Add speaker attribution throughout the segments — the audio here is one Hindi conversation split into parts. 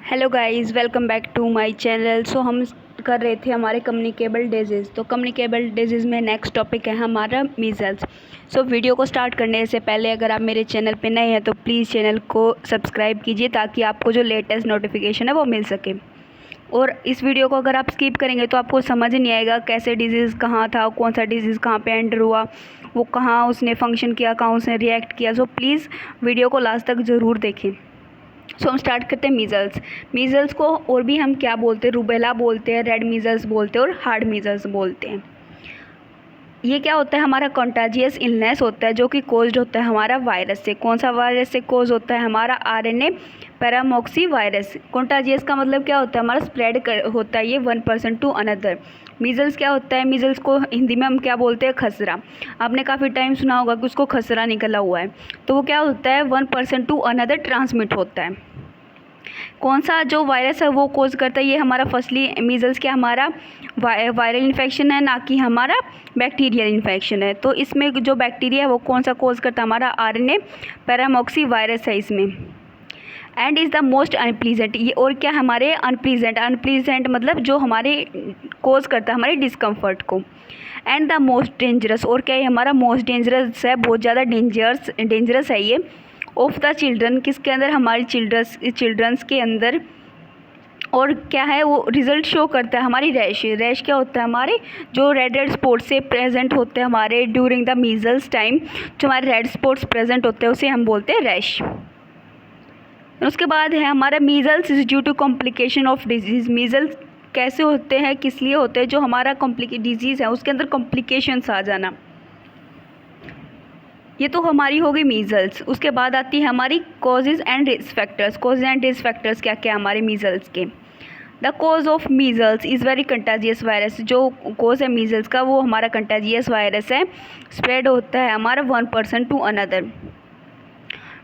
Speaker 1: Hello guys, welcome back to my channel. So हम कर रहे थे हमारे कम्युनिकेबल डिजीज़। तो कम्युनिकेबल डिजीज़ में नेक्स्ट टॉपिक है हमारा मीज़ल्स। सो वीडियो को स्टार्ट करने से पहले अगर आप मेरे चैनल पे नए हैं तो प्लीज़ चैनल को सब्सक्राइब कीजिए ताकि आपको जो लेटेस्ट नोटिफिकेशन है वो मिल सके। और इस वीडियो को अगर आप स्किप करेंगे तो आपको समझ नहीं आएगा कैसे डिजीज़ कहाँ था, कौन सा डिजीज़ कहाँ पे एंटर हुआ, वो कहाँ उसने फंक्शन किया, कहाँ उसने रिएक्ट किया। सो प्लीज़ वीडियो को लास्ट तक ज़रूर देखें। सो हम स्टार्ट करते हैं मीज़ल्स। मीज़ल्स को और भी हम क्या बोलते हैं, रूबेला बोलते हैं, रेड मीज़ल्स बोलते हैं और हार्ड मीज़ल्स बोलते हैं। ये क्या होता है, हमारा कॉन्टाजियस इलनेस होता है जो कि कोज्ड होता है हमारा वायरस से। कौन सा वायरस से कोज होता है, हमारा आरएनए पैरामॉक्सी वायरस। कॉन्टाजियस का मतलब क्या होता है, हमारा स्प्रेड होता है ये 1% टू अनदर। मीज़ल्स क्या होता है, मीज़ल्स को हिंदी में हम क्या बोलते हैं, खसरा। आपने काफ़ी टाइम सुना होगा कि उसको खसरा निकला हुआ है। तो वो क्या होता है, 1% टू अनदर ट्रांसमिट होता है। कौन सा जो वायरस है वो कोज करता है, ये हमारा फर्स्टली मीज़ल्स क्या हमारा वायरल इन्फेक्शन है, ना कि हमारा बैक्टीरियल इन्फेक्शन है। तो इसमें जो बैक्टीरिया है वो कौन सा कोज करता है, हमारा आरएनए पैरामॉक्सी वायरस है इसमें। And is the most unpleasant, ये और क्या हमारे अनप्लीजेंट मतलब जो हमारे कोज करता है हमारे डिस्कम्फर्ट को। एंड द मोस्ट डेंजरस, और क्या है हमारा मोस्ट डेंजरस है, बहुत ज़्यादा डेंजरस है ये। ऑफ द चिल्ड्रन, किसके अंदर, हमारे चिल्ड्रंस के अंदर। और क्या है वो रिज़ल्ट शो करता है हमारी रैश क्या होता है, हमारे जो रेड स्पॉट से प्रेजेंट होते हैं हमारे ड्यूरिंग द मीज़ल्स टाइम, जो हमारे रेड स्पॉट्स प्रेजेंट होते हैं उसे हम बोलते हैं रैश। उसके बाद है हमारा measles is due to complication of disease. Measles कैसे होते हैं, किस लिए होते हैं, जो हमारा डिजीज़ है उसके अंदर कॉम्प्लिकेशंस आ जाना। ये तो हमारी हो गई मीज़ल्स। उसके बाद आती है हमारी causes and risk factors. Causes and risk factors क्या क्या हमारे मीज़ल्स के। The cause of measles is very contagious virus. जो कॉज है मीज़ल्स का वो हमारा कंटाजियस वायरस है, स्प्रेड होता है हमारा 1% to another.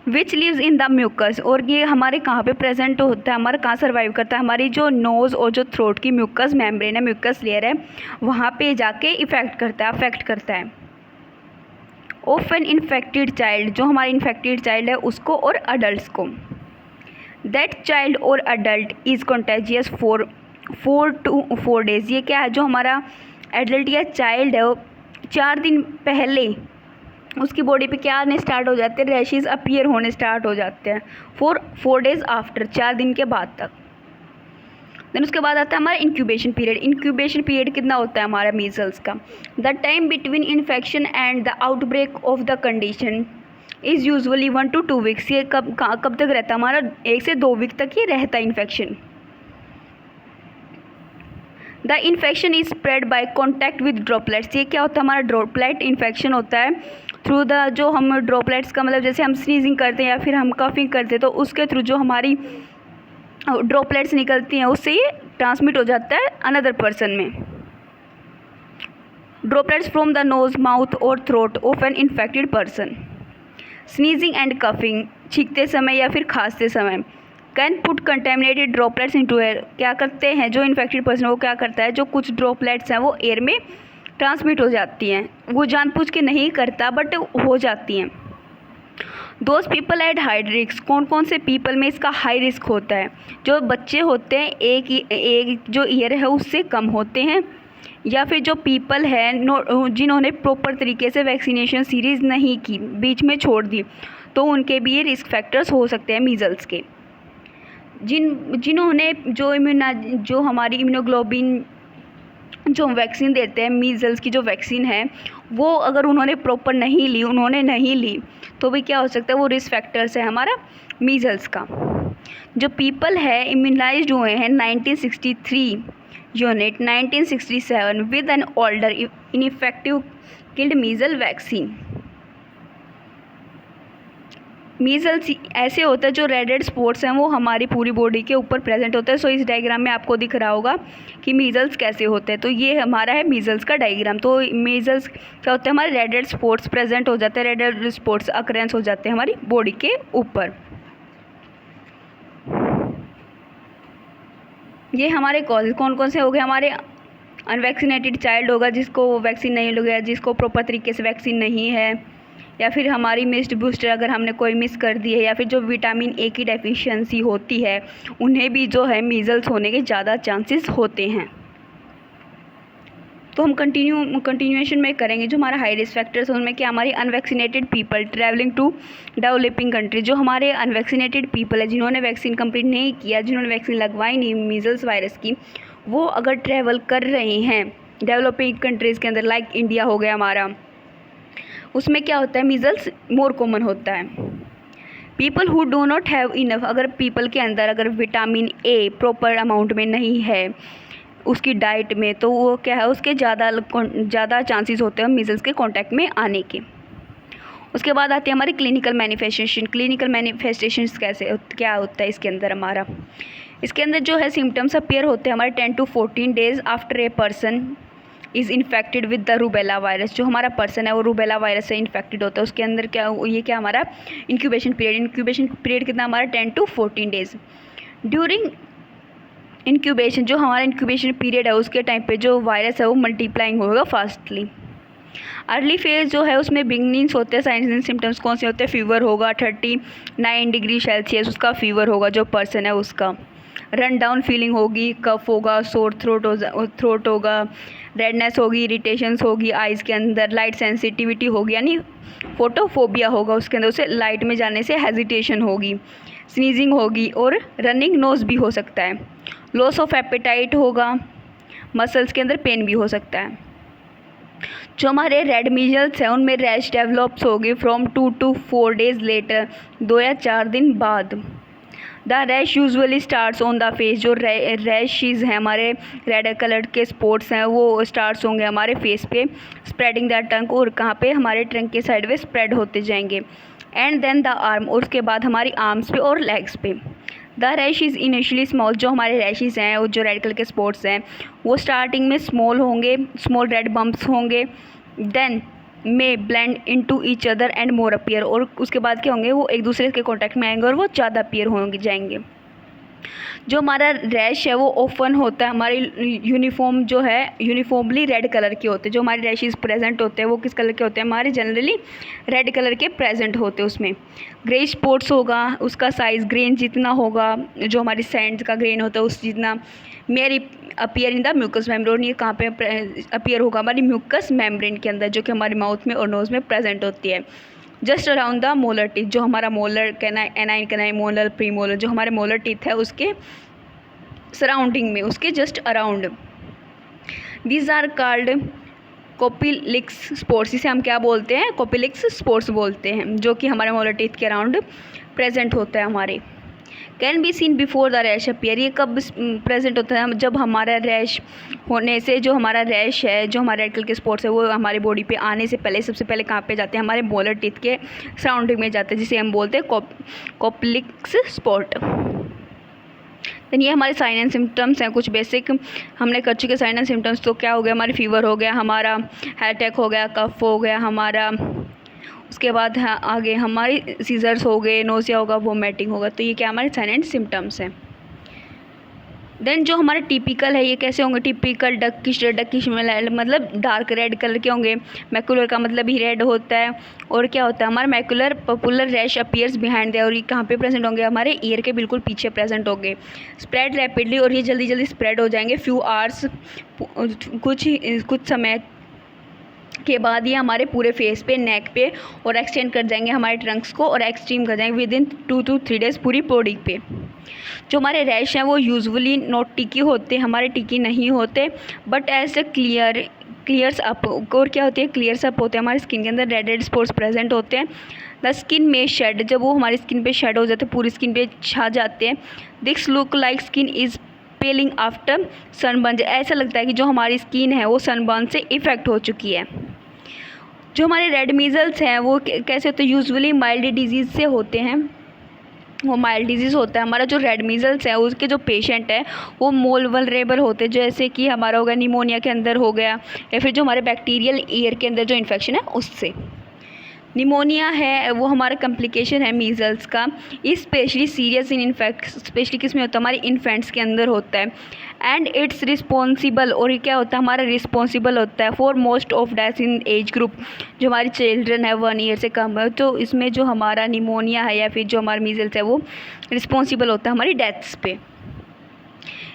Speaker 1: Which lives in the mucus, और ये हमारे कहाँ पे प्रेजेंट होता है, हमारा कहाँ सर्वाइव करता है, हमारी जो नोज़ और जो थ्रोट की म्यूकस मेम्ब्रेन है, म्यूकस लेयर है, वहाँ पे जाके अफेक्ट करता है। ऑफ एन इन्फेक्टेड चाइल्ड, जो हमारा इन्फेक्टेड चाइल्ड है उसको और अडल्ट को। दैट चाइल्ड और adult is contagious for 4 to 4 days। ये क्या है, जो हमारा एडल्ट या चाइल्ड है वो 4 दिन पहले उसकी बॉडी पे क्या आने स्टार्ट हो जाते हैं, रैशेज़ अपीयर होने स्टार्ट हो जाते हैं। 4 days आफ्टर, 4 दिन के बाद तक। देन उसके बाद आता है हमारा इंक्यूबेशन पीरियड। इंक्यूबेशन पीरियड कितना होता है हमारा मीज़ल्स का, the time between infection and the outbreak of the condition is usually 1 to 2 weeks। ये कब तक रहता है हमारा, 1 से 2 वीक तक ये रहता है infection. The infection is spread by contact with droplets. ये क्या होता है, हमारा ड्रॉपलेट इन्फेक्शन होता है थ्रू द, जो हम ड्रॉपलेट्स का मतलब जैसे हम स्नीजिंग करते हैं या फिर हम कफिंग करते हैं तो उसके थ्रू जो हमारी ड्रॉपलेट्स निकलती हैं उससे ये ट्रांसमिट हो जाता है अनदर पर्सन में। Droplets from the nose, mouth और throat of an infected person. Sneezing and coughing, छींकते समय या फिर खांसते समय। Can put contaminated droplets into air, क्या करते हैं जो इन्फेक्टेड पर्सन वो क्या करता है, जो कुछ ड्रॉपलेट्स हैं वो एयर में ट्रांसमिट हो जाती हैं। वो जानबूझ के नहीं करता बट हो जाती हैं। Those people at high risk, कौन कौन से पीपल में इसका हाई रिस्क होता है, जो बच्चे होते हैं एक जो ईयर है उससे कम होते हैं, या फिर जो पीपल है जिन्होंने प्रॉपर तरीके से वैक्सीनेशन सीरीज़ नहीं की, बीच में छोड़ दी, तो उनके भी ये रिस्क फैक्टर्स हो सकते हैं मीज़ल्स के। जिन्होंने जो हमारी इम्यूनोग्लोबिन जो वैक्सीन देते हैं, मीज़ल्स की जो वैक्सीन है वो अगर उन्होंने प्रॉपर नहीं ली तो भी क्या हो सकता है, वो रिस्क फैक्टर्स है हमारा मीज़ल्स का। जो पीपल है इम्यूनाइज्ड हुए हैं 1963 unit 1967 with an older ineffective killed measle vaccine. Measles ऐसे होता है जो रेड स्पॉट्स हैं वो हमारी पूरी बॉडी के ऊपर प्रेजेंट होता है। सो इस डायग्राम में आपको दिख रहा होगा कि मीज़ल्स कैसे होते हैं। तो ये हमारा है मीज़ल्स का डायग्राम। तो मीज़ल्स क्या होता है, हमारे रेड स्पॉट्स प्रेजेंट हो जाते हैं, रेड स्पॉट्स अकरेंस हो जाते हैं हमारी बॉडी के ऊपर। ये हमारे कॉजेज कौन कौन से हो गए, हमारे अनवैक्सीनेटेड चाइल्ड होगा जिसको वैक्सीन नहीं लगा, जिसको प्रॉपर तरीके से वैक्सीन नहीं है, या फिर हमारी मिस्ड बूस्टर अगर हमने कोई मिस कर दी है, या फिर जो विटामिन ए की डेफिशिएंसी होती है उन्हें भी जो है मीज़ल्स होने के ज़्यादा चांसेस होते हैं। तो हम कंटिन्यूएशन में करेंगे। जो हमारा हाई रिस्क फैक्टर्स है उनमें क्या, हमारी unvaccinated people travelling to developing country. जो हमारे अनवैक्सीनेटेड पीपल है, जिन्होंने वैक्सीन कंप्लीट नहीं किया, जिन्होंने वैक्सीन लगवाई नहीं मीज़ल्स वायरस की, वो अगर ट्रैवल कर रहे हैं डेवलपिंग कंट्रीज़ के अंदर, लाइक इंडिया हो गया हमारा, उसमें क्या होता है, मीज़ल्स मोर कॉमन होता है। People who do not have enough, अगर पीपल के अंदर अगर विटामिन ए प्रॉपर अमाउंट में नहीं है उसकी डाइट में, तो वो क्या है, उसके ज़्यादा चांसेस होते हैं मीज़ल्स के कांटेक्ट में आने के। उसके बाद आती है हमारी क्लिनिकल मैनिफेस्टेशन। क्लिनिकल मैनिफेस्टेशंस क्या होता है इसके अंदर हमारा, इसके अंदर जो है सिम्टम्स अपीयर होते हैं हमारे 10 to 14 days after a person is infected with the rubella virus. जो हमारा पर्सन है वो रूबेला वायरस से इन्फेक्टेड होता है, उसके अंदर क्या हमारा इंक्यूबेशन पीरियड कितना हमारा 10 to 14 डेज। ड्यूरिंग इंक्यूबेशन, जो हमारा इंक्यूबेशन पीरियड है उसके टाइम पे जो वायरस है वो मल्टीप्लाइंग होगा फास्टली। अर्ली फेज जो है उसमें बिगनिंग्स होते हैं। साइंस एंड सिम्टम्स कौन से होते हैं, फीवर होगा 39 डिग्री सेल्सियस उसका फीवर होगा जो पर्सन है उसका, रन डाउन फीलिंग होगी, कफ होगा, सोर थ्रोट होगा, रेडनेस होगी, इरिटेशंस होगी आइज़ के अंदर, लाइट सेंसिटिविटी होगी यानी फोटोफोबिया होगा उसके अंदर, उसे लाइट में जाने से हेजिटेशन होगी, स्नीजिंग होगी और रनिंग नोज़ भी हो सकता है, लॉस ऑफ एपेटाइट होगा, मसल्स के अंदर पेन भी हो सकता है। जो हमारे रेड मीजल्स हैं उनमें रैश डेवलप्स होगी फ्रॉम 2 to 4 डेज लेटर, 2 या 4 दिन बाद। The rash usually starts on the face, जो रैशेज़ हैं हमारे रेड कलर के स्पॉट्स हैं वो स्टार्ट्स होंगे हमारे फेस पे, स्प्रेडिंग द टंग, और कहाँ पे, हमारे टंग के साइड पे स्प्रेड होते जाएंगे, एंड देन द आर्म, और उसके बाद हमारी आर्म्स पे और लेग्स पे। The rash is initially small, जो हमारे रैशेज़ हैं वो जो रेड कलर के स्पॉट्स हैं वो स्टार्टिंग में स्मॉल होंगे, स्मॉल रेड बम्प्स होंगे, then may blend into each other and more appear, और उसके बाद क्या होंगे, वो एक दूसरे के कॉन्टैक्ट में आएंगे और वो ज़्यादा अपीयर होंगे जाएंगे। जो हमारा रैश है वो ओपन होता है, हमारी यूनिफॉर्म जो है यूनिफॉर्मली रेड कलर के होते हैं। जो हमारे रैशेज़ प्रेजेंट होते हैं वो किस कलर के होते हैं, हमारे जनरली रेड कलर के प्रेजेंट होते हैं। उसमें ग्रे स्पॉट्स होगा, उसका साइज़ ग्रेन जितना होगा, जो हमारी सैंड का ग्रेन होता है उस जितना, मेरी appear in the mucus membrane, ये कहाँ पे अपीयर होगा, हमारी म्यूकस मेम्ब्रेन के अंदर, जो कि हमारे माउथ में और नोज़ में प्रेजेंट होती है। Just around the molar teeth, जो हमारा मोलर एनाइन कैनाइन मोलर प्रीमोलर, जो हमारे मोलर टीथ है उसके सराउंडिंग में, उसके just around. These are called Koplik's spores, इसे हम क्या बोलते हैं, कोपिलिक्स स्पोर्स बोलते हैं, जो कि हमारे मोलर टीथ के अराउंड प्रेजेंट होता है हमारे। Can be seen before the rash appear, ये कब प्रेजेंट होता है, जब हमारा रैश होने से, जो हमारा रैश है, जो हमारे रेड कलर के स्पॉट्स है वो हमारे बॉडी पे आने से पहले, सबसे पहले कहाँ पे जाते हैं, हमारे मोलर टीथ के सराउंडिंग में जाते हैं, जिसे हम बोलते हैं कोपिलिक्स स्पॉट। देन ये हमारे साइन एंड सिम्टम्स हैं, कुछ बेसिक हमने कर चुके साइन एंड सिम्टम्स। तो क्या हो गया, हमारे फीवर हो गया, हमारा हार्ट अटैक हो गया, कफ हो गया हमारा, उसके बाद आगे हमारी सीजर्स हो गए, नोज़िया होगा, वोमिटिंग होगा। तो ये क्या हमारे साइन एंड सिम्टम्स हैं। देन जो हमारे टिपिकल है ये कैसे होंगे, टिपिकल डकिश मतलब डार्क रेड कलर के होंगे, मैकुलर का मतलब ही रेड होता है, और क्या होता है हमारा macular popular rash appears behind the, और ये कहाँ पे प्रेजेंट होंगे, हमारे ईयर के बिल्कुल पीछे प्रेजेंट होंगे, स्प्रेड रैपिडली, और ये जल्दी जल्दी स्प्रेड हो जाएंगे, फ्यू आवर्स, कुछ समय के बाद ये हमारे पूरे फेस पे, नेक पे, और एक्सटेंड कर जाएंगे हमारे ट्रंक्स को, और एक्सट्रीम कर जाएंगे विद इन 2 to 3 डेज पूरी बॉडी पे। जो हमारे रैश हैं वो यूजुअली नॉट टिकी होते, हमारे टिकी नहीं होते, but as a clears up, और क्या होती है, क्लियर्स अप होते हैं, हमारी स्किन के अंदर रेड रेड स्पॉट्स प्रेजेंट होते हैं। द स्किन में शेड, जब वो हमारी स्किन पे शेड हो जाते हैं, पूरी स्किन पे छा जाते हैं। This look like skin is peeling after sunburn, ऐसा लगता है कि जो हमारी स्किन है वो सनबर्न से इफ़ेक्ट हो चुकी है। जो हमारे रेड मीजल्स हैं वो कैसे होते हैं, यूजुअली माइल्ड डिजीज़ से होते हैं, वो माइल्ड डिजीज़ होता है। हमारा जो रेड मीजल्स है उसके जो पेशेंट है वो मोर वल्नरेबल होते हैं, जैसे कि हमारा होगा निमोनिया के अंदर हो गया, या फिर जो हमारे बैक्टीरियल ईयर के अंदर जो इन्फेक्शन है उससे। निमोनिया है वो हमारा कम्प्लिकेशन है मीजल्स का, specially serious in infect, specially किस में होता है, हमारे इन्फेंट्स के अंदर होता है। एंड इट्स रिस्पॉन्सिबल, और ये क्या होता है हमारा रिस्पॉन्सिबल होता है for most of death in age group. जो हमारी चिल्ड्रन है 1 ईयर से कम है, तो इसमें जो हमारा निमोनिया है या फिर जो हमारा मीजल्स है वो रिस्पॉन्सिबल होता है हमारी डेथ्स पे।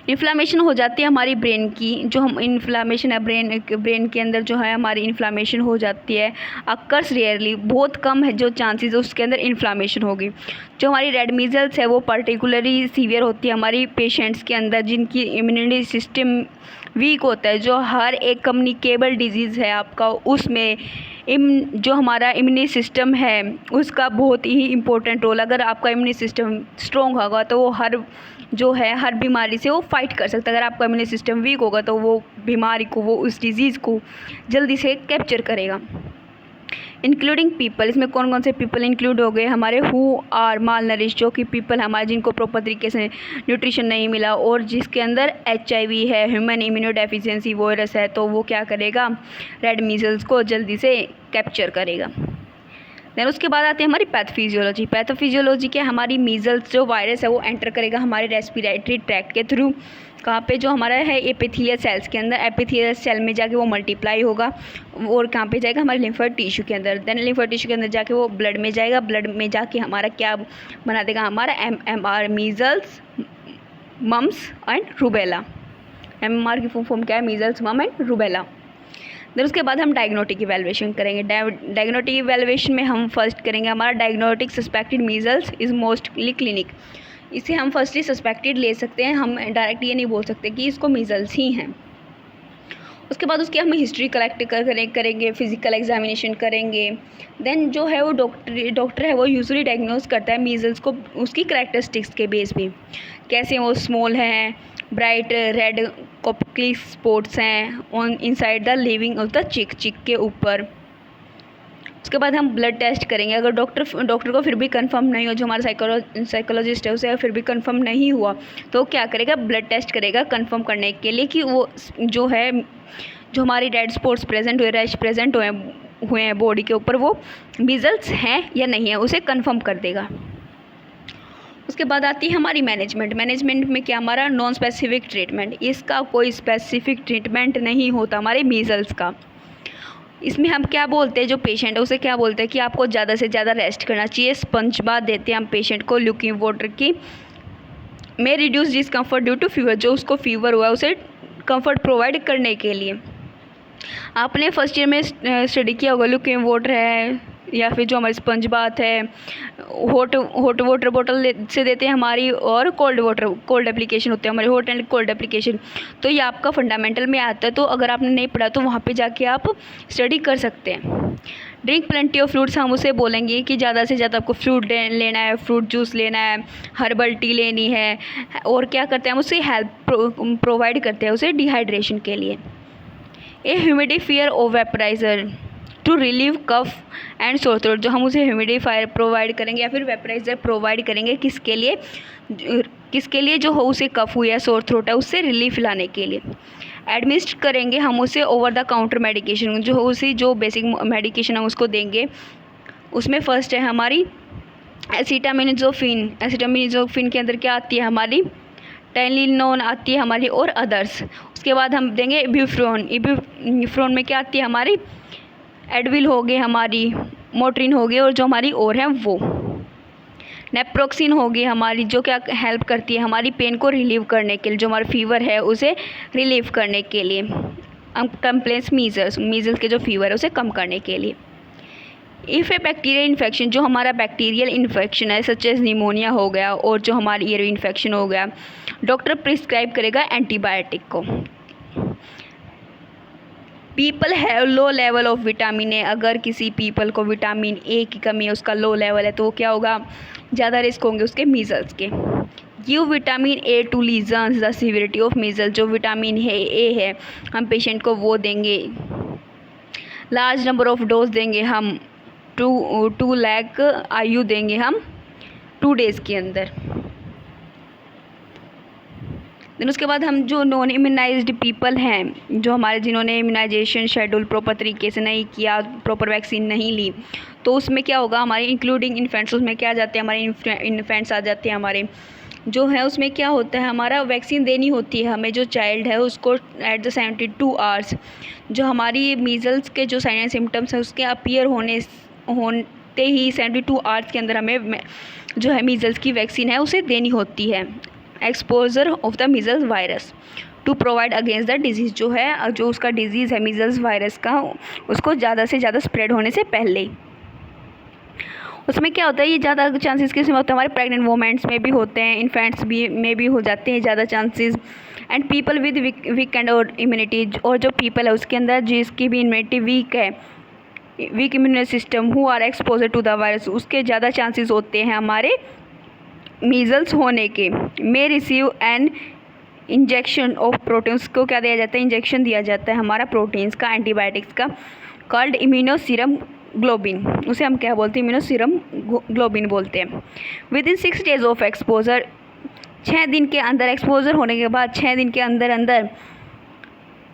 Speaker 1: इन्फ्लामेशन हो जाती है हमारी ब्रेन की, जो हम इन्फ्लामेशन है ब्रेन के अंदर जो है हमारी इन्फ्लामेशन हो जाती है। अक्कर्स रेयरली, बहुत कम है जो चांसेस उसके अंदर इन्फ्लामेशन होगी। जो हमारी रेड मीजल्स है वो पर्टिकुलरली सीवियर होती है हमारी पेशेंट्स के अंदर जिनकी इम्यूनिटी सिस्टम वीक होता है। जो हर एक कम्युनिकेबल डिजीज़ है आपका, उसमें जो हमारा इम्यूनी सिस्टम है उसका बहुत ही इम्पोर्टेंट रोल। अगर आपका इम्यूनी सिस्टम स्ट्रॉन्ग होगा तो वो हर बीमारी से वो फाइट कर सकता है। अगर आपका इम्यूनी सिस्टम वीक होगा तो वो बीमारी को, वो उस डिजीज़ को जल्दी से कैप्चर करेगा। इंक्लूडिंग पीपल, इसमें कौन कौन से पीपल इंक्लूड हो गए हमारे हु आर माल नरिश, जो कि पीपल हमारे जिनको प्रॉपर तरीके से न्यूट्रिशन नहीं मिला और जिसके अंदर HIV है, ह्यूमन इम्यूनो डेफिशिएंसी वायरस है, तो वो क्या करेगा रेड मीजल्स को जल्दी से कैप्चर करेगा। देन उसके बाद आते हैं हमारी पैथोफिजियोलॉजी। पैथोफिजियोलॉजी क्या, हमारी मीजल्स जो वायरस है वो एंटर करेगा हमारे रेस्पिरेटरी ट्रैक्ट के थ्रू। कहाँ पे, जो हमारा है एपिथेलियल सेल्स के अंदर, एपिथेलियल सेल में जाके वो मल्टीप्लाई होगा और कहाँ पे जाएगा हमारे लिम्फोइड टिश्यू के अंदर। देन लिम्फोइड टिश्यू के अंदर जाके वो ब्लड में जाएगा, ब्लड में जाके हमारा क्या बना देगा हमारा MMR, measles mumps and rubella. MMR की फुल फॉर्म क्या है, मीजल्स मम एंड रूबेला। देन उसके बाद हम डायग्नोस्टिक इवैल्यूएशन करेंगे। डायग्नोस्टिक इवैल्यूएशन में हम फर्स्ट करेंगे हमारा diagnostic suspected measles is mostly clinic. इसे हम फर्स्टली सस्पेक्टेड ले सकते हैं, हम डायरेक्ट ये नहीं बोल सकते कि इसको मीजल्स ही हैं। उसके बाद उसकी हम हिस्ट्री कलेक्ट करेंगे, फिजिकल एग्जामिनेशन करेंगे। देन जो है वो डॉक्टर है वो यूजुअली डायग्नोज करता है मीजल्स को उसकी करैक्टरिस्टिक्स के बेस पे, कैसे वो स्मॉल हैं, ब्राइट रेड कॉपकी स्पॉट्स हैं on inside the living of the चिक के ऊपर। उसके बाद हम ब्लड टेस्ट करेंगे। अगर डॉक्टर को फिर भी कंफर्म नहीं हो, जो हमारा साइकोलॉजिस्ट है उसे फिर भी कंफर्म नहीं हुआ, तो क्या करेगा ब्लड टेस्ट करेगा कंफर्म करने के लिए कि वो जो है जो हमारी रेड स्पॉट्स प्रेजेंट हुए, रैश प्रेजेंट हुए हैं बॉडी के ऊपर, वो मीजल्स हैं या नहीं है, उसे कंफर्म कर देगा। उसके बाद आती है हमारी मैनेजमेंट में क्या हमारा नॉन स्पेसिफिक ट्रीटमेंट। इसका कोई स्पेसिफिक ट्रीटमेंट नहीं होता हमारे मीजल्स का। इसमें हम क्या बोलते हैं, जो पेशेंट है उसे क्या बोलते हैं कि आपको ज़्यादा से ज़्यादा रेस्ट करना चाहिए। स्पंज बाथ देते हैं हम पेशेंट को ल्यूकीम वाटर की, में reduce discomfort due to fever, जो उसको फीवर हुआ है उसे कंफर्ट प्रोवाइड करने के लिए। आपने फर्स्ट ईयर में स्टडी किया होगा, ल्यूकीम वाटर है या फिर जो हमारी स्पंज बाथ है, हॉट वाटर बॉटल से देते हैं हमारी, और कोल्ड एप्लीकेशन होते हैं हमारे, हॉट एंड कोल्ड एप्लीकेशन। तो ये आपका फंडामेंटल में आता है, तो अगर आपने नहीं पढ़ा तो वहाँ पे जाके आप स्टडी कर सकते हैं। ड्रिंक प्लेंटी ऑफ फ्रूट्स, हम उसे बोलेंगे कि ज़्यादा से ज़्यादा आपको फ्रूट लेना है, फ्रूट जूस लेना है, हर्बल टी लेनी है, और क्या करते हैं हम उसे हेल्प प्रोवाइड करते हैं उसे डिहाइड्रेशन के लिए। ए ह्यूमिडिफायर और vaporiser to relieve cough and sore throat, जो हम उसे ह्यूमिडिफायर प्रोवाइड करेंगे या फिर वेपराइज़र प्रोवाइड करेंगे किसके लिए जो हो उसे कफ हुआ है, सोर थ्रोट है, उससे रिलीफ लाने के लिए। एडमिनिस्टर करेंगे हम उसे ओवर द काउंटर मेडिकेशन, जो उसी जो बेसिक मेडिकेशन हम उसको देंगे। उसमें फर्स्ट है हमारी एसिटामिनोजोफिन के अंदर क्या आती है हमारी टाइलिनोन आती है हमारी, और अदर्स। उसके बाद हम देंगे इब्यूफ्रोन में क्या आती है हमारी एडविल हो गई हमारी, मोट्रिन हो गई, और जो हमारी और है वो नेप्रोक्सिन होगी हमारी, जो क्या हेल्प करती है हमारी पेन को रिलीव करने के लिए, जो हमारा फीवर है उसे रिलीव करने के लिए। कंप्लेंट्स मीजल्स के जो फीवर है उसे कम करने के लिए। इफ़ ए बैक्टीरियल इन्फेक्शन, जो हमारा बैक्टीरियल इन्फेक्शन है सच एज निमोनिया हो गया और जो हमारी ईयर इन्फेक्शन हो गया, डॉक्टर प्रिस्क्राइब करेगा एंटीबायोटिक को। People have low level of vitamin A, अगर किसी पीपल को विटामिन ए की कमी है, उसका लो लेवल है, तो वो क्या होगा ज़्यादा रिस्क होंगे उसके मीजल्स के। Give vitamin A to lessen the severity of measles, जो विटामिन ए है हम पेशेंट को वो देंगे। लार्ज नंबर ऑफ डोज देंगे हम, 2 लाख IU देंगे हम 2 डेज़ के अंदर। देन उसके बाद हम जो नॉन इम्यूनाइज्ड पीपल हैं, जो हमारे जिन्होंने इम्यूनाइजेशन शेड्यूल प्रॉपर तरीके से नहीं किया, प्रॉपर वैक्सीन नहीं ली, तो उसमें क्या होगा हमारे इंक्लूडिंग इन्फेंट्स, उसमें क्या आ जाते हैं हमारे इन्फेंट्स आ जाते हैं हमारे जो है उसमें क्या होता है, हमारा वैक्सीन देनी होती है हमें, जो चाइल्ड है उसको एट द 72 आवर्स। जो हमारी मीज़ल्स के जो साइन एंड सिम्टम्स है उसके अपीयर होते ही 72 आवर्स के अंदर हमें जो है मीज़ल्स की वैक्सीन है उसे देनी होती है। Exposure of the measles virus to provide against the disease, जो है जो उसका डिजीज़ है मीज़ल्स वायरस का, उसको ज़्यादा से ज़्यादा स्प्रेड होने से पहले। उसमें क्या होता है, ये ज़्यादा चांसेस किस में होते हैं, हमारे प्रेग्नेंट वोमेंट्स में भी होते हैं, इन्फेंट्स भी में भी हो जाते हैं ज़्यादा chances. And people with weak and और इम्यूनिटी, और जो पीपल है उसके अंदर जिसकी भी इम्यूनिटी वीक है, weak immune system, who are exposure to the virus, उसके ज़्यादा चांसेस होते हैं हमारे मीज़ल्स होने के। May receive an injection of proteins, को क्या दिया जाता है, इंजेक्शन दिया जाता है हमारा प्रोटीन्स का, एंटीबायोटिक्स का, कॉल्ड इम्यूनोसीरम ग्लोबिन, उसे हम क्या बोलते हैं, इम्यूनोसीरम ग्लोबिन बोलते हैं। With in 6 days of exposure, 6 दिन के अंदर एक्सपोजर होने के बाद 6 दिन के अंदर अंदर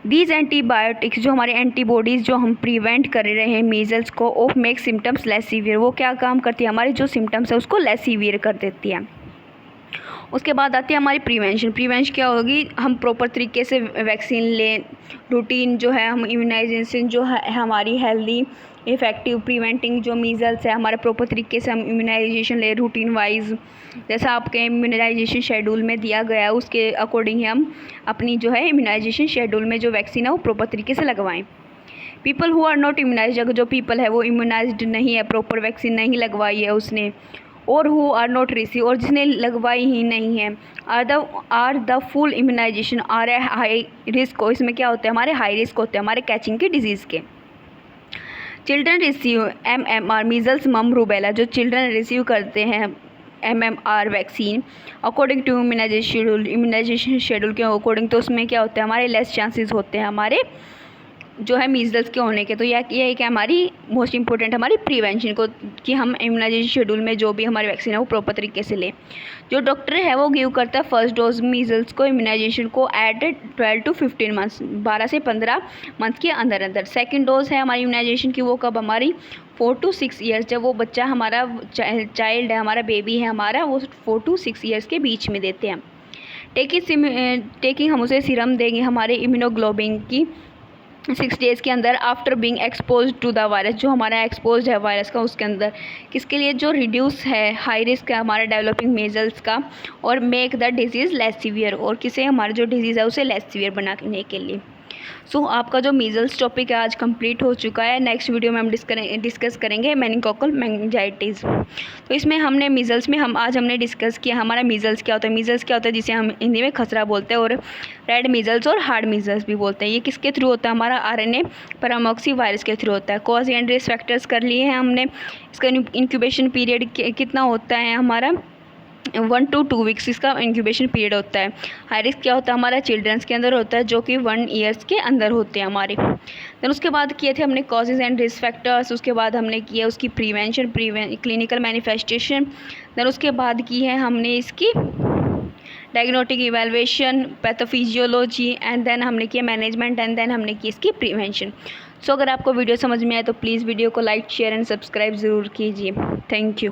Speaker 1: दीज एंटीबायोटिक्स, जो हमारे एंटीबॉडीज़ जो हम प्रिवेंट कर रहे हैं मीज़ल्स को, of make symptoms less severe, वो क्या काम करती है, हमारे जो सिम्टम्स है उसको लेस सीवियर कर देती है। उसके बाद आती है हमारी प्रिवेंशन। प्रिवेंशन क्या होगी, हम प्रॉपर तरीके से वैक्सीन लें, रूटीन जो है हम इम्यूनाइजेशन जो है हमारी हेल्दी इफ़ेक्टिव प्रिवेंटिंग जो मीज़ल्स है हमारे प्रॉपर तरीके से हम इम्यूनाइजेशन लें रूटीन वाइज, जैसा आपके इम्यूनाइजेशन शेड्यूल में दिया गया है उसके अकॉर्डिंग ही हम अपनी जो है इम्यूनाइजेशन शेड्यूल में जो वैक्सीन है वो प्रॉपर तरीके से लगवाएं। People who are not immunize, अगर जो पीपल है वो इम्यूनाइज्ड नहीं है, प्रॉपर वैक्सीन नहीं लगवाई है उसने, और हु आर नॉट रिसीव, और जिसने लगवाई ही नहीं है, are the full immunization are a high risk, इसमें क्या होता है, हमारे हाई रिस्क होते हैं हमारे कैचिंग के डिजीज़ के। चिल्ड्रन रिसीव MMR मीज़ल्स मम रूबेला, जो चिल्ड्रन रिसीव करते हैं MMR vaccine according to immunization schedule के अकॉर्डिंग, तो उसमें क्या होता है, हमारे लेस चांसेस होते हैं हमारे जो है मीज़ल्स के होने के। तो यह एक हमारी मोस्ट इंपॉर्टेंट हमारी प्रिवेंशन को, कि हम इम्यूनाइजेशन शेड्यूल में जो भी हमारी वैक्सीन है वो प्रॉपर तरीके से लें। जो डॉक्टर है वो गिव करता है फर्स्ट डोज मीज़ल्स को इम्यूनाइजेशन को एट 12 to 15 मंथ्स, 12 से 15 मंथ के अंदर अंदर। सेकेंड डोज है हमारी इम्यूनाइजेशन की, वो कब, हमारी 4 to 6 ईयर्स, जब वो बच्चा हमारा चाइल्ड है, हमारा बेबी है हमारा, वो 4 to 6 ईयर्स के बीच में देते हैं। टेकिंग हम उसे सीरम देंगे हमारे इम्यूनोग्लोबिन की 6 days के अंदर after being expose to the virus, जो हमारा एक्सपोज है वायरस का उसके अंदर, किसके लिए, जो रिड्यूस है हाई रिस्क है हमारा डेवलपिंग मीज़ल्स का, और make the disease less severe, और किसे, हमारा जो डिजीज़ है उसे लेस सीवियर बनाने के लिए। सो आपका जो मीज़ल्स टॉपिक है आज कंप्लीट हो चुका है। नेक्स्ट वीडियो में हम डिस्कस करेंगे मेनिनोकोकल मेनिंजाइटिस। तो इसमें हमने मीज़ल्स में आज हमने डिस्कस किया हमारा मीज़ल्स क्या होता है, मीज़ल्स क्या होता है जिसे हम हिंदी में खसरा बोलते हैं, और रेड मीज़ल्स और हार्ड मीज़ल्स भी बोलते हैं। ये किसके थ्रू होता है, हमारा RNA पैरामॉक्सी वायरस के थ्रू होता है। कॉज एंड रिस्क फैक्टर्स कर लिए हैं हमने। इसका इंक्यूबेशन पीरियड कितना होता है हमारा, 1 to 2 वीक्स इसका इंक्यूबेशन पीरियड होता है। हाई रिस्क क्या होता है, हमारा चिल्ड्रंस के अंदर होता है, जो कि 1 ईयर्स के अंदर होते हैं हमारे। देन उसके बाद किए थे हमने कॉजेज़ एंड रिस्क फैक्टर्स, उसके बाद हमने किया उसकी प्रिवेंशन, क्लिनिकल मैनिफेस्टेशन। देन उसके बाद की है हमने इसकी diagnostic evaluation, pathophysiology, and then हमने किया मैनेजमेंट, एंड देन हमने की इसकी प्रिवेंशन। सो अगर आपको वीडियो समझ में आए तो प्लीज़ वीडियो को लाइक, शेयर एंड सब्सक्राइब ज़रूर कीजिए। Thank you.